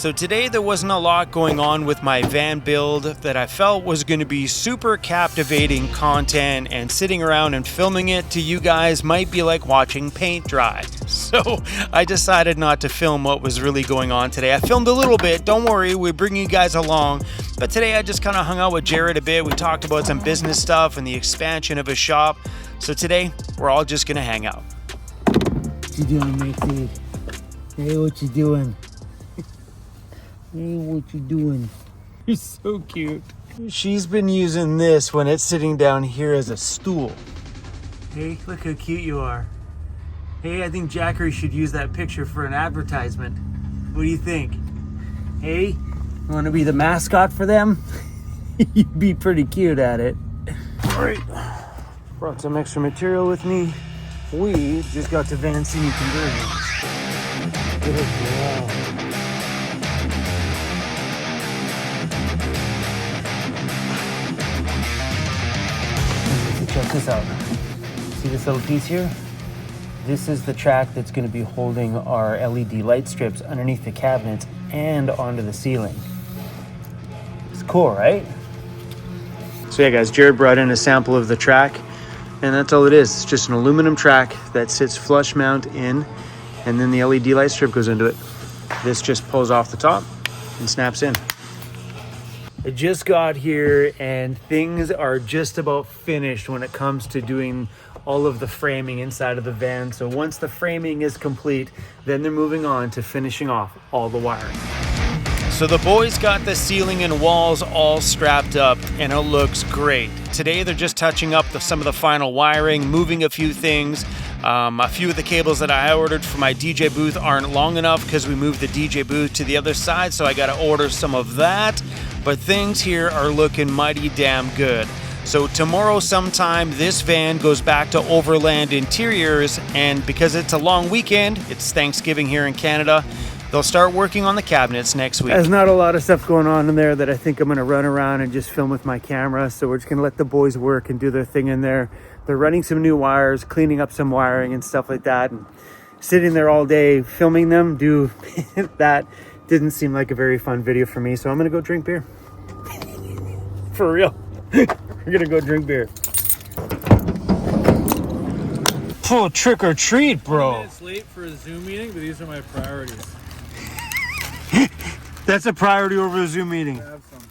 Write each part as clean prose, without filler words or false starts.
So today there wasn't a lot going on with my van build that I felt was going to be super captivating content, and sitting around and filming it to you guys might be like watching paint dry. So I decided not to film what was really going on today. I filmed a little bit, don't worry, we bring you guys along. But today I just kind of hung out with Jared a bit. We talked about some business stuff and the expansion of his shop. So today we're all just going to hang out. What you doing, matey? Hey, what you doing? Hey, what you doing? You're so cute. She's been using this when it's sitting down here as a stool. Hey, look how cute you are. Hey, I think Jackery should use that picture for an advertisement. What do you think? Hey, you want to be the mascot for them? You'd be pretty cute at it. All right, brought some extra material with me. We just got to Vancity Conversions. Good job. Check this out. See this little piece here? This is the track that's going to be holding our LED light strips underneath the cabinets and onto the ceiling. It's cool, right? So yeah, guys, Jared brought in a sample of the track, and that's all it is. It's just an aluminum track that sits flush mount in, and then the LED light strip goes into it. This just pulls off the top and snaps in. I just got here and things are just about finished when it comes to doing all of the framing inside of the van. So once the framing is complete, then they're moving on to finishing off all the wiring. So the boys got the ceiling and walls all strapped up and it looks great. Today they're just touching up some of the final wiring, moving a few things. A few of the cables that I ordered for my DJ booth aren't long enough because we moved the DJ booth to the other side, so I got to order some of that. But things here are looking mighty damn good. So tomorrow sometime, this van goes back to Overland Interiors, and because it's a long weekend, it's Thanksgiving here in Canada, they'll start working on the cabinets next week. There's not a lot of stuff going on in there that I think I'm going to run around and just film with my camera, so we're just going to let the boys work and do their thing in there. They're running some new wires, cleaning up some wiring and stuff like that, and sitting there all day filming them do that didn't seem like a very fun video for me, so I'm gonna go drink beer. For real. We're gonna go drink beer. Oh, trick or treat, bro. 10 minutes late for a Zoom meeting, but these are my priorities. That's a priority over a Zoom meeting. Have some.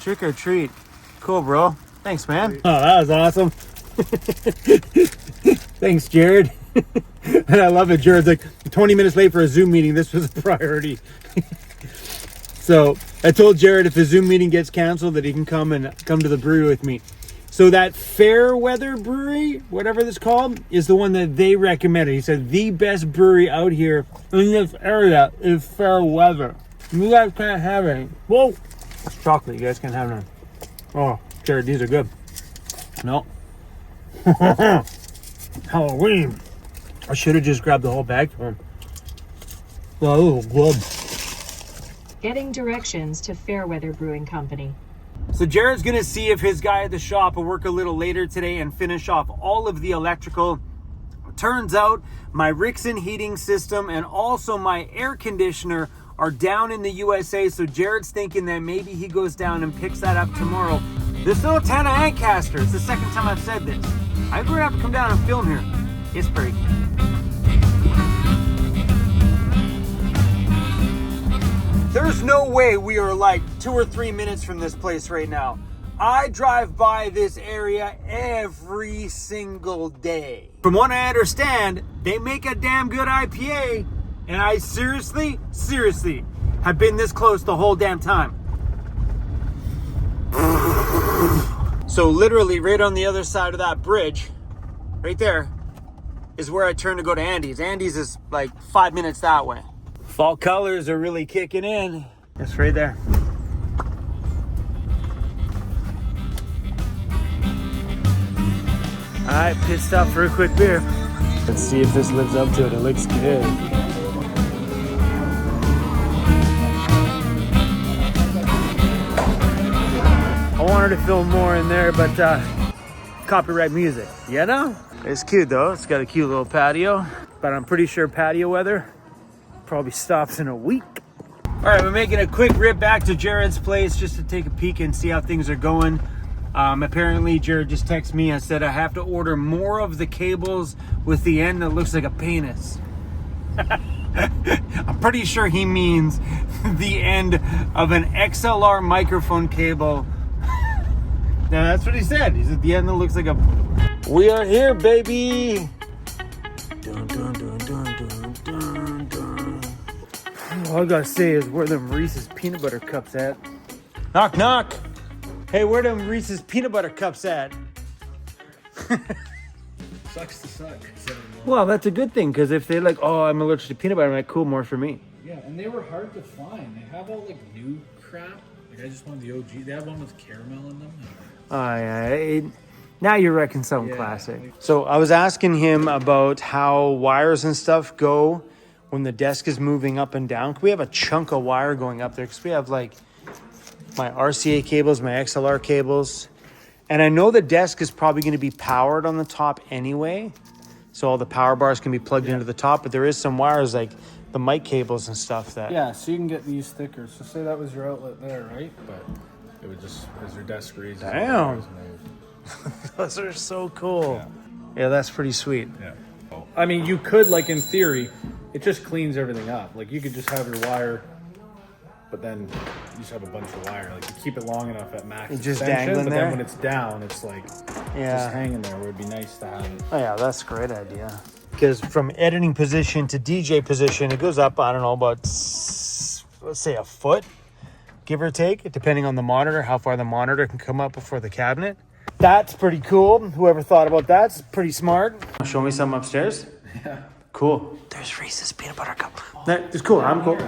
Trick or treat. Cool, bro. Thanks, man. Oh, that was awesome. Thanks, Jared. And I love it. Jared's like 20 minutes late for a Zoom meeting. This was a priority. So I told Jared if the Zoom meeting gets canceled that he can come to the brewery with me. So that Fairweather Brewery, whatever it's called, is the one that they recommended. He said the best brewery out here in this area is Fairweather. You guys can't have any. Whoa! It's chocolate. You guys can't have none. Oh, Jared, these are good. No. Halloween. I should have just grabbed the whole bag for him. Oh, good. Getting directions to Fairweather Brewing Company. So Jared's gonna see if his guy at the shop will work a little later today and finish off all of the electrical. Turns out my Rickson heating system and also my air conditioner are down in the USA, so Jared's thinking that maybe he goes down and picks that up tomorrow. This little Tana Ancaster, it's the second time I've said this. I'm gonna have to come down and film here. It's pretty. There's no way we are like 2 or 3 minutes from this place right now. I drive by this area every single day. From what I understand, they make a damn good IPA, and I seriously have been this close the whole damn time. So literally right on the other side of that bridge, right there, is where I turn to go to Andy's. Andy's is like 5 minutes that way. Fall colors are really kicking in. It's right there. All right, pit stop for a quick beer. Let's see if this lives up to it. It looks good. I wanted to film more in there, but copyright music, you know? It's cute though. It's got a cute little patio, but I'm pretty sure patio weather probably stops in a week. All right, we're making a quick rip back to Jared's place just to take a peek and see how things are going. Apparently, Jared just texted me and said I have to order more of the cables with the end that looks like a penis. I'm pretty sure he means the end of an XLR microphone cable. Now, that's what he said. He said the end that looks like a... We are here, baby! Dun, dun, dun, dun, dun, dun, dun. All I gotta say is where them Reese's peanut butter cups at? Knock, knock! Hey, where them Reese's peanut butter cups at? Sucks to suck. So, Well, that's a good thing, because if they're like, oh, I'm allergic to peanut butter, I'm like, cool, more for me. yeah, and they were hard to find. They have all like new crap. Like I just wanted the OG. They have one with caramel in them. Now you're wrecking something classic. So I was asking him about how wires and stuff go when the desk is moving up and down. We have a chunk of wire going up there because we have like my RCA cables, my XLR cables. And I know the desk is probably going to be powered on the top anyway. So all the power bars can be plugged into the top, but there is some wires like the mic cables and stuff that... Yeah, so you can get these stickers. So say that was your outlet there, right? But it would just, as your desk raises. Damn. Those are so cool. Yeah, that's pretty sweet. Yeah. I mean, you could, like in theory, it just cleans everything up. Like you could just have your wire, but then you just have a bunch of wire. Like you keep it long enough at max just extension, dangling but there? then when it's down, it's like just hanging there. Where it'd be nice to have it. Oh yeah, that's a great idea. Because from editing position to DJ position, it goes up, I don't know, about, let's say a foot, give or take, depending on the monitor, how far the monitor can come up before the cabinet. That's pretty cool. Whoever thought about that's pretty smart. Show me something upstairs. Yeah. Cool. There's Reese's peanut butter cup. That's cool. I'm cool.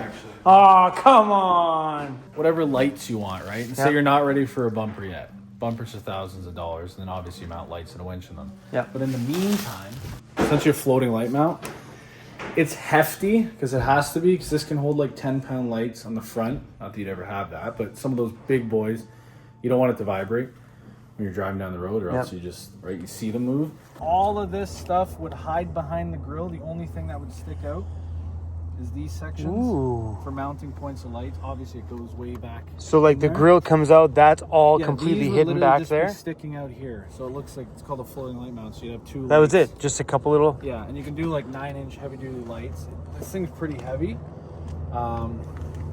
Oh, come on. Whatever lights you want, right? And say you're not ready for a bumper yet. Bumpers are thousands of dollars, and then obviously you mount lights and a winch in them. Yeah. But in the meantime, since you're floating light mount, it's hefty because it has to be, because this can hold like 10-pound lights on the front. Not that you'd ever have that, but some of those big boys, you don't want it to vibrate when you're driving down the road, or else you just, right, you see them move. All of this stuff would hide behind the grill. The only thing that would stick out is these sections for mounting points of light. Obviously, it goes way back. So like the grill comes out, that's all completely hidden back just there? Be sticking out here. So it looks like, it's called a floating light mount. So you have two That was lights. it? Just a couple little... Yeah, and you can do like 9-inch heavy-duty lights. This thing's pretty heavy. So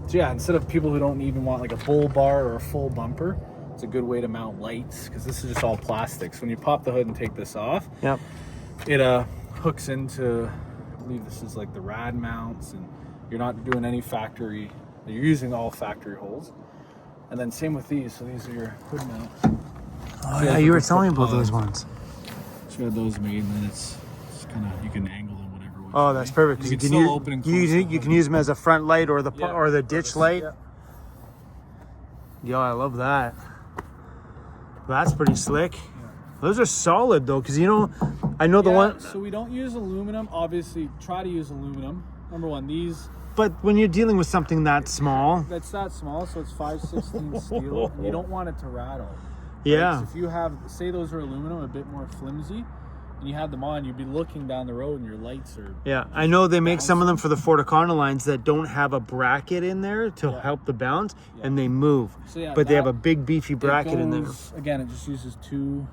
yeah, instead of people who don't even want like a bull bar or a full bumper, it's a good way to mount lights, because this is just all plastics. When you pop the hood and take this off, it hooks into, I believe this is like the rad mounts, and you're not doing any factory, you're using all factory holes. And then same with these, so these are your hood mounts. Oh yeah, you were telling me about those ones. So you got those made, and then it's kind of, you can angle them whatever way. Oh, that's perfect. Because you can use them as a front light or the ditch light. Yo, I love that. That's pretty slick. Those are solid though, because I know the one. So we don't use aluminum. Obviously, try to use aluminum. Number one, these. But when you're dealing with something that small. That's that small, so it's 5/16 steel. And you don't want it to rattle. Yeah. Right? So if you have, say those are aluminum, a bit more flimsy, and you had them on, you'd be looking down the road and your lights are... Yeah, I know they make some of them for the Ford Econoline that don't have a bracket in there to help the bounce, and they move. So but they have a big beefy bracket in there. Again, it just uses two...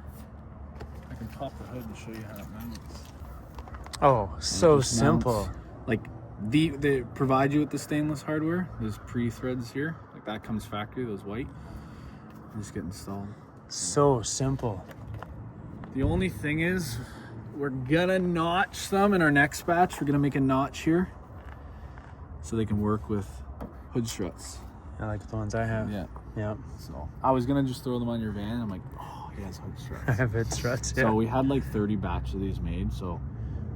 I can pop the hood and show you how it mounts. Oh, so simple. Mounts. Like, they provide you with the stainless hardware. There's pre-threads here. Like that comes factory, those white. They just get installed. So simple. The only thing is, we're gonna notch them in our next batch. We're gonna make a notch here so they can work with hood struts. I like the ones I have. Yeah. So I was gonna just throw them on your van. I'm like, oh, he has hood struts. I have hood struts. So we had like 30 batches of these made. So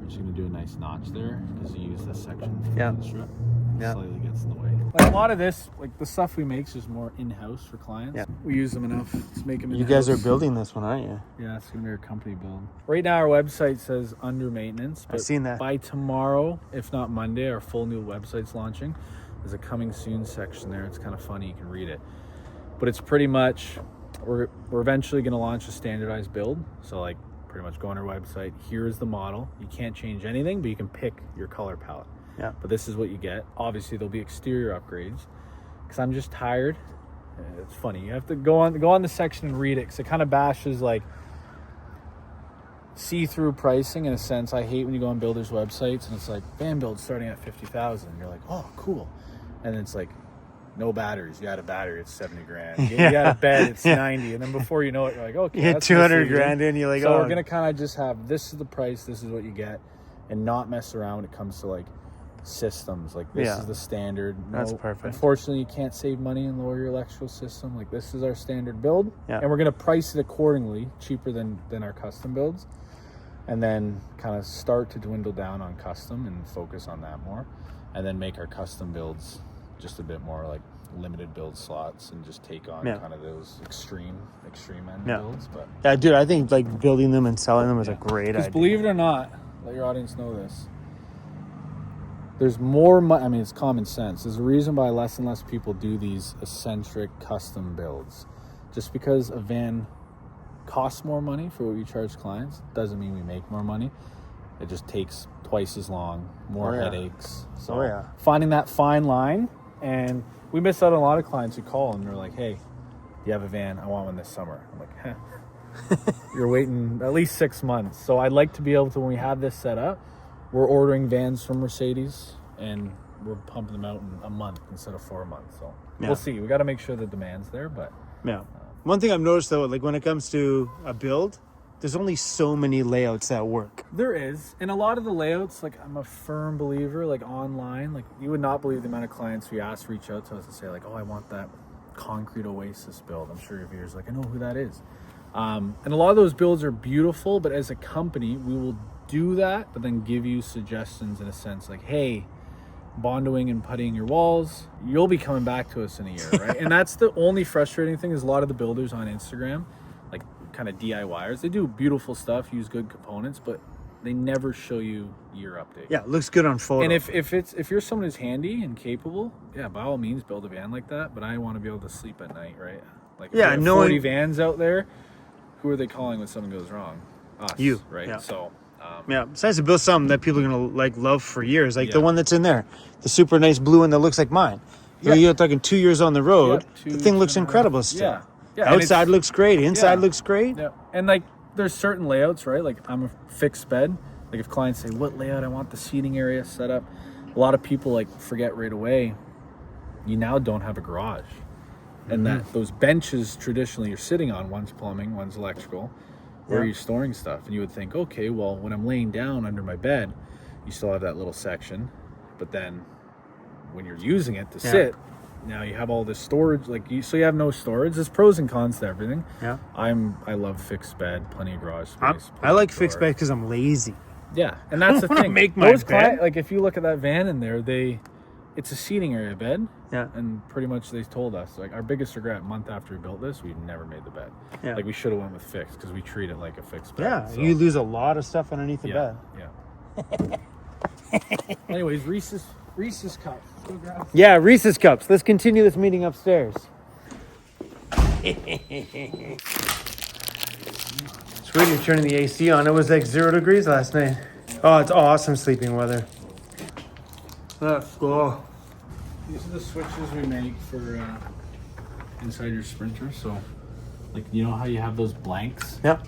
we're just gonna do a nice notch there because you use this section for the hood strut. Slightly gets in the way. Like a lot of this, like the stuff we make is more in-house for clients. Yeah. We use them enough to make them in-house. You guys are building this one, aren't you? Yeah, it's gonna be our company build. Right now our website says under maintenance. But I've seen that. By tomorrow, if not Monday, our full new website's launching. There's a coming soon section there. It's kind of funny, you can read it. But it's pretty much, we're eventually gonna launch a standardized build. So like pretty much go on our website, here's the model. You can't change anything, but you can pick your color palette. Yeah. But this is what you get. Obviously, there'll be exterior upgrades. because I'm just tired. It's funny. You have to go on the section and read it, because it kind of bashes like see-through pricing in a sense. I hate when you go on builders' websites and it's like van build starting at 50,000. You're like, oh, cool, and then it's like no batteries. You add a battery, it's 70 grand. You add a bed, it's 90, and then before you know it, you're like, okay, You hit that's 200 misleading. grand in, you're like, So oh. we're gonna kind of just have, this is the price, this is what you get, and not mess around when it comes to like systems. Like this is the standard. That's perfect. Unfortunately, you can't save money and lower your electrical system. Like this is our standard build, Yeah. and we're gonna price it accordingly, cheaper than our custom builds, and then kind of start to dwindle down on custom and focus on that more, and then make our custom builds just a bit more like limited build slots and just take on kind of those extreme end builds. But Yeah, dude, I think like building them and selling them is a great idea. because believe it or not, let your audience know this, there's more money. I mean, it's common sense. There's a reason why less and less people do these eccentric custom builds. Just because a van costs more money for what we charge clients doesn't mean we make more money. It just takes twice as long, more headaches. So finding that fine line, and we miss out on a lot of clients who call and they're like, hey, you have a van, I want one this summer. I'm like, you're waiting at least 6 months. So I'd like to be able to, when we have this set up, we're ordering vans from Mercedes and we're pumping them out in a month instead of 4 months. So we'll see. We got to make sure the demand's there, but One thing I've noticed though, like when it comes to a build, there's only so many layouts that work. there is. And a lot of the layouts, like I'm a firm believer, like online, like you would not believe the amount of clients we ask reach out to us and say like, oh, I want that concrete oasis build. I'm sure your viewers like, I know who that is. And a lot of those builds are beautiful, but as a company, we will do that, but then give you suggestions in a sense like, hey, bondoing and puttying your walls, you'll be coming back to us in a year, right? And that's the only frustrating thing is a lot of the builders on Instagram, like kind of DIYers, they do beautiful stuff, use good components, but they never show you year update. Yeah, it looks good on photo. And if you're someone who's handy and capable, yeah, by all means build a van like that, but I want to be able to sleep at night, right? Like if there are 40 vans out there, who are they calling when something goes wrong? Us, you, right? So it's nice to build something that people are gonna like love for years, like the one that's in there, the super nice blue one that looks like mine. You're talking 2 years on the road. The thing looks incredible still. Yeah. Outside looks great. Inside looks great. Yeah. And like there's certain layouts, right? Like I'm a fixed bed. Like if clients say what layout I want the seating area set up, a lot of people like forget right away. You now don't have a garage, and that those benches traditionally you're sitting on, one's plumbing, one's electrical. Where you're storing stuff, and you would think, okay, well, when I'm laying down under my bed, you still have that little section, but then when you're using it to sit, now you have all this storage, so you have no storage. There's pros and cons to everything. Yeah, I love fixed bed, plenty of garage space. I like fixed bed because I'm lazy. Yeah, and that's the thing. Make my bed. Like if you look at that van in there, it's a seating area bed. Yeah. And pretty much they told us, like, our biggest regret, a month after we built this, we never made the bed. Yeah. Like, we should have went with fixed because we treat it like a fixed bed. Yeah, So, you lose a lot of stuff underneath the bed. Yeah. Anyways, Reese's cups. Go grab Yeah, Reese's cups. Let's continue this meeting upstairs. It's weird you're turning the AC on. It was like 0 degrees last night. Oh, it's awesome sleeping weather. Let's go. These are the switches we make for inside your Sprinter. So, like, you know how you have those blanks? Yep.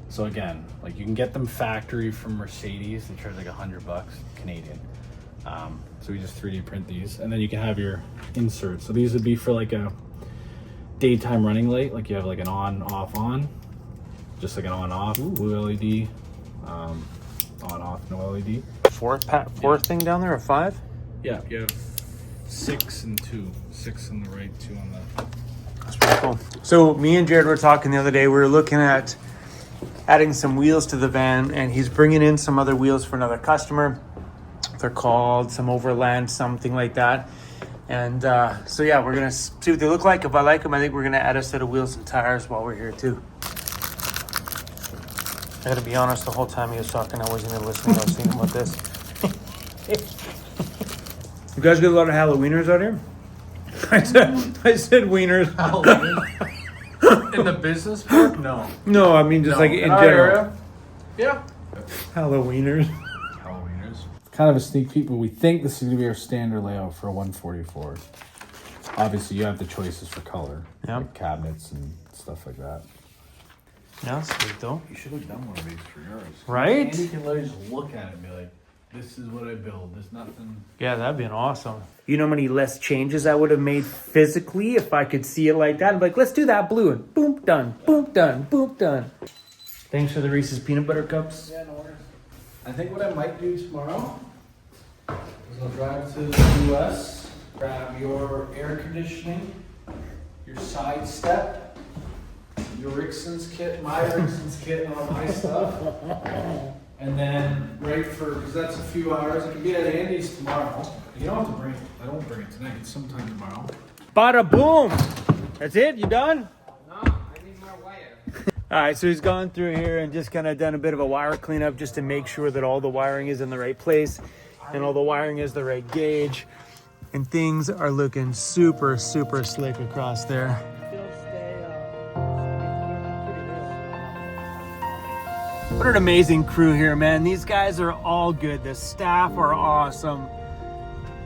So again, like you can get them factory from Mercedes. They charge like $100 Canadian. So we just 3D print these, and then you can have your inserts. So these would be for like a daytime running light. Like you have like an on, off, on, just like an on, off, blue LED, on, off, no LED. Four thing down there, or 5? Yeah, you have 6 and 2. 6 on the right, 2 on the. That's pretty cool. So me and Jared were talking the other day. We were looking at adding some wheels to the van, and he's bringing in some other wheels for another customer. They're called some Overland, something like that. And so yeah, we're gonna see what they look like. If I like them, I think we're gonna add a set of wheels and tires while we're here too. I gotta be honest, the whole time he was talking, I wasn't even listening. I was thinking about this. You guys get a lot of Halloweeners out here? I said wieners. In the business park? No. No, I mean just like in our general. area? Yeah. Halloweeners. Kind of a sneak peek, but we think this is going to be our standard layout for a 144. obviously you have the choices for color. Yeah. Like cabinets and stuff like that. Yeah, sweet though. You should have done one of these for yours. Right? And you can literally just look at it and be like, this is what I build. There's nothing. Yeah, that'd been awesome. You know how many less changes I would have made physically if I could see it like that? I'm like, let's do that blue, and boom, done, boom, done, boom, done. Thanks for the Reese's peanut butter cups. Yeah, no worries. I think what I might do tomorrow is I'll drive to the US, grab your air conditioning, your side step, your Rixon's kit, my Rixon's kit, and all my stuff. And then because that's a few hours. I can be at Andy's tomorrow. You don't have to bring it. I don't bring it tonight. It's sometime tomorrow. Bada boom! That's it? You done? No, I need more wire. All right, so he's gone through here and just kind of done a bit of a wire cleanup just to make sure that all the wiring is in the right place and all the wiring is the right gauge. And things are looking super, super slick across there. What an amazing crew here, man. These guys are all good. The staff are awesome.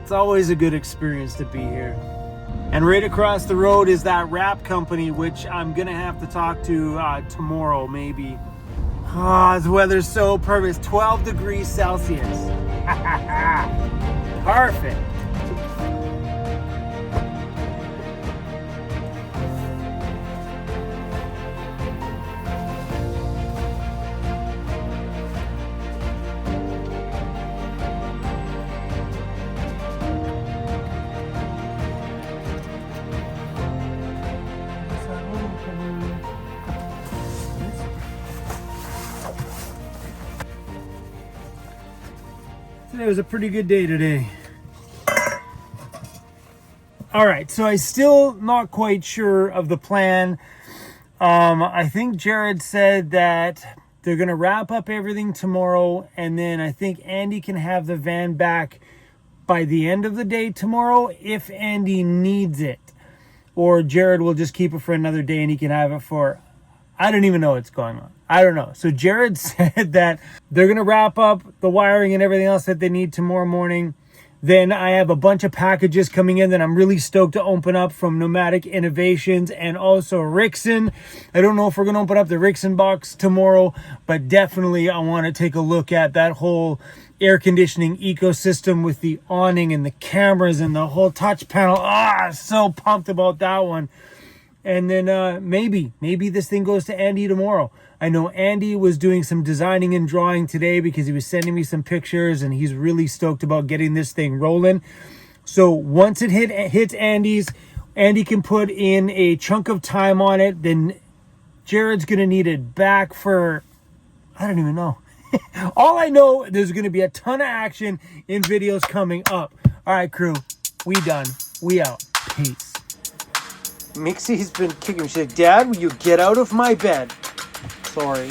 It's always a good experience to be here. And right across the road is that wrap company, which I'm gonna have to talk to tomorrow, maybe. Oh, the weather's so perfect. It's 12 degrees Celsius. Perfect. It was a pretty good day today. All right, so I'm still not quite sure of the plan. I think Jared said that they're gonna wrap up everything tomorrow, and then I think Andy can have the van back by the end of the day tomorrow if Andy needs it. Or Jared will just keep it for another day and he can have it for, I don't even know what's going on. I don't know. So Jared said that they're going to wrap up the wiring and everything else that they need tomorrow morning. Then I have a bunch of packages coming in that I'm really stoked to open up from Nomadic Innovations and also Rixon. I don't know if we're going to open up the Rixon box tomorrow, but definitely I want to take a look at that whole air conditioning ecosystem with the awning and the cameras and the whole touch panel. So pumped about that one. And then maybe this thing goes to Andy tomorrow. I know Andy was doing some designing and drawing today because he was sending me some pictures and he's really stoked about getting this thing rolling. So once it hits Andy's, Andy can put in a chunk of time on it. Then Jared's going to need it back for, I don't even know. All I know, there's going to be a ton of action in videos coming up. All right, crew, we done. We out. Peace. Mixie's been kicking me. She's like, Dad, will you get out of my bed? Sorry.